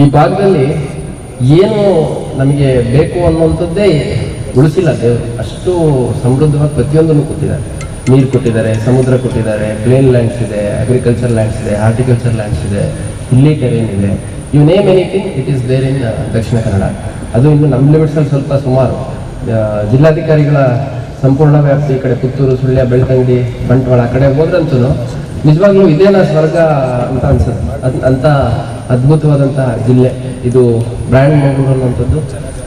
ಈ ಭಾಗದಲ್ಲಿ ಏನು ನಮಗೆ ಬೇಕು ಅನ್ನುವಂಥದ್ದೇ ಉಳಿಸಿಲ್ಲ ದೇವರು. ಅಷ್ಟು ಸಮೃದ್ಧವಾಗಿ ಪ್ರತಿಯೊಂದನ್ನು ಕೊಟ್ಟಿದ್ದಾರೆ. ನೀರು ಕೊಟ್ಟಿದ್ದಾರೆ, ಸಮುದ್ರ ಕೊಟ್ಟಿದ್ದಾರೆ, ಪ್ಲೇನ್ ಲ್ಯಾಂಡ್ಸ್ ಇದೆ, ಅಗ್ರಿಕಲ್ಚರ್ ಲ್ಯಾಂಡ್ಸ್ ಇದೆ, ಹಾರ್ಟಿಕಲ್ಚರ್ ಲ್ಯಾಂಡ್ಸ್ ಇದೆ, ಇಲ್ಲಿ ಟೆರೇನ್ ಇದೆ. You name anything it is there in Dakshina Kannada. ಅದು ಇನ್ನು ನಮ್ಮ ಲಿಮಿಟ್ಸಲ್ಲಿ ಸ್ವಲ್ಪ ಸುಮಾರು ಜಿಲ್ಲಾಧಿಕಾರಿಗಳ ಸಂಪೂರ್ಣ ವ್ಯಾಪ್ತಿ ಈ ಕಡೆ ಪುತ್ತೂರು, ಸುಳ್ಯ, ಬೆಳ್ತಂಗಡಿ, ಬಂಟ್ವಾಳ ಆ ಕಡೆ ಹೋದ್ರಂತೂ ನಿಜವಾಗ್ಲೂ ಇದೇನ ಸ್ವರ್ಗ ಅಂತ ಅನ್ಸುತ್ತೆ. ಅಂತ ಅದ್ಭುತವಾದಂತಹ ಜಿಲ್ಲೆ ಇದು. ಬ್ರ್ಯಾಂಡ್ ಮಂಗಳೂರು ಅನ್ನುವಂಥದ್ದು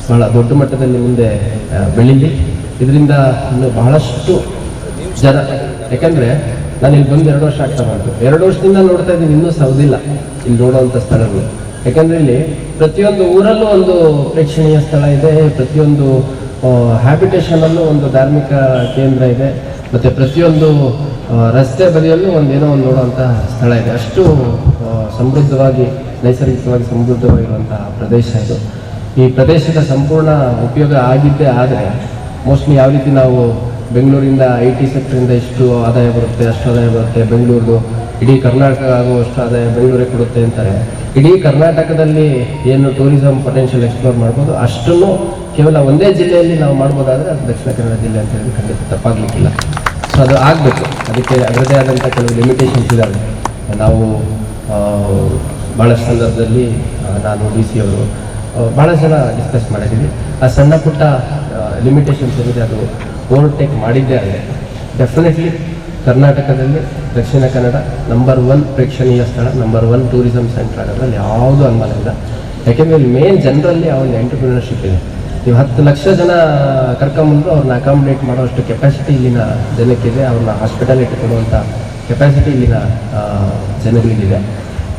ಬಹಳ ದೊಡ್ಡ ಮಟ್ಟದಲ್ಲಿ ಮುಂದೆ ಬೆಳೀಲಿ. ಇದರಿಂದ ಇನ್ನು ಬಹಳಷ್ಟು ಜನ, ಯಾಕಂದರೆ ನಾನು ಇಲ್ಲಿ ಬಂದು 2 ವರ್ಷ ಆಗ್ತಾ ಬಂತು. 2 ವರ್ಷದಿಂದ ನೋಡ್ತಾ ಇದ್ದೀನಿ, ಇನ್ನೂ ಸೌದಿಲ್ಲ ಇಲ್ಲಿ ನೋಡುವಂಥ ಸ್ಥಳಗಳು. ಯಾಕಂದರೆ ಇಲ್ಲಿ ಪ್ರತಿಯೊಂದು ಊರಲ್ಲೂ ಒಂದು ಪ್ರೇಕ್ಷಣೀಯ ಸ್ಥಳ ಇದೆ, ಪ್ರತಿಯೊಂದು ಹ್ಯಾಬಿಟೇಷನಲ್ಲೂ ಒಂದು ಧಾರ್ಮಿಕ ಕೇಂದ್ರ ಇದೆ, ಮತ್ತು ಪ್ರತಿಯೊಂದು ರಸ್ತೆ ಬದಿಯಲ್ಲೂ ಒಂದೇನೋ ಒಂದು ನೋಡುವಂತಹ ಸ್ಥಳ ಇದೆ. ಅಷ್ಟು ಸಮೃದ್ಧವಾಗಿ, ನೈಸರ್ಗಿಕವಾಗಿ ಸಮೃದ್ಧವಾಗಿರುವಂತಹ ಪ್ರದೇಶ ಇದು. ಈ ಪ್ರದೇಶದ ಸಂಪೂರ್ಣ ಉಪಯೋಗ ಆಗಿದ್ದೇ ಆದರೆ ಮೋಸ್ಟ್ಲಿ ಯಾವ ರೀತಿ ನಾವು ಬೆಂಗಳೂರಿಂದ IT ಸೆಕ್ಟರಿಂದ ಇಷ್ಟು ಆದಾಯ ಬರುತ್ತೆ, ಅಷ್ಟು ಆದಾಯ ಬರುತ್ತೆ, ಬೆಂಗಳೂರು ಇಡೀ ಕರ್ನಾಟಕ ಆಗುವಷ್ಟು ಆದಾಯ ಬೆಂಗಳೂರೇ ಕೊಡುತ್ತೆ ಅಂತಾರೆ. ಇಡೀ ಕರ್ನಾಟಕದಲ್ಲಿ ಏನು ಟೂರಿಸಂ ಪೊಟೆನ್ಷಿಯಲ್ ಎಕ್ಸ್ಪ್ಲೋರ್ ಮಾಡ್ಬೋದು ಅಷ್ಟನ್ನು ಕೇವಲ ಒಂದೇ ಜಿಲ್ಲೆಯಲ್ಲಿ ನಾವು ಮಾಡ್ಬೋದಾದರೆ ಅದು ದಕ್ಷಿಣ ಕನ್ನಡ ಜಿಲ್ಲೆ ಅಂತ ಹೇಳಿ ಖಂಡಿತ ತಪ್ಪಾಗಲಿಕ್ಕಿಲ್ಲ. ಸೊ ಅದು ಆಗಬೇಕು. ಅದಕ್ಕೆ ಅದರದೇ ಆದಂಥ ಕೆಲವು ಲಿಮಿಟೇಷನ್ಸ್ ಇದ್ದಾವೆ. ನಾವು ಭಾಳಷ್ಟು ಸಂದರ್ಭದಲ್ಲಿ ನಾನು DC ಅವರು ಭಾಳ ಜನ ಡಿಸ್ಕಸ್ ಮಾಡಿದ್ದೀವಿ. ಆ ಸಣ್ಣ ಪುಟ್ಟ ಲಿಮಿಟೇಷನ್ಸ್ ಏನಿದೆ ಅದು ಓವರ್ಟೇಕ್ ಮಾಡಿದ್ದೇ ಆದರೆ ಡೆಫಿನೆಟ್ಲಿ ಕರ್ನಾಟಕದಲ್ಲಿ ದಕ್ಷಿಣ ಕನ್ನಡ ನಂಬರ್ 1 ಪ್ರೇಕ್ಷಣೀಯ ಸ್ಥಳ, ನಂಬರ್ 1 ಟೂರಿಸಂ ಸೆಂಟರ್ ಆಗೋದ್ರಲ್ಲಿ ಯಾವುದೂ ಅನುಮಾನ ಇಲ್ಲ. ಯಾಕೆಂದರೆ ಇಲ್ಲಿ ಮೇನ್ ಜನರಲ್ಲಿ ಆ ಒಂದು ಎಂಟರ್ಪ್ರಿನರ್ಶಿಪ್ ಇದೆ. ನೀವು 10 ಲಕ್ಷ ಜನ ಕರ್ಕೊಂಬಂದು ಅವ್ರನ್ನ ಅಕಾಮಿಡೇಟ್ ಮಾಡೋಷ್ಟು ಕೆಪಾಸಿಟಿ ಇಲ್ಲಿನ ಜನಕ್ಕಿದೆ. ಅವ್ರನ್ನ ಹಾಸ್ಪಿಟಾಲಿಟಿ ಕೊಡುವಂಥ ಕೆಪಾಸಿಟಿ ಇಲ್ಲಿನ ಜನಗಳಿಗಿದೆ.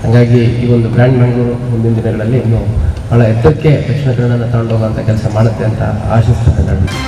ಹಾಗಾಗಿ ಈ ಒಂದು ಬ್ರ್ಯಾಂಡ್ ಮಂಗಳೂರು ಮುಂದಿನ ದಿನಗಳಲ್ಲಿ ಇನ್ನೂ ಭಾಳ ಎತ್ತರಕ್ಕೆ ದಕ್ಷಿಣ ಕನ್ನಡನ ತಗೊಂಡೋಗುವಂಥ ಕೆಲಸ ಮಾಡುತ್ತೆ ಅಂತ ಆಶಿಸ್ತೇನೆ ನಾನು.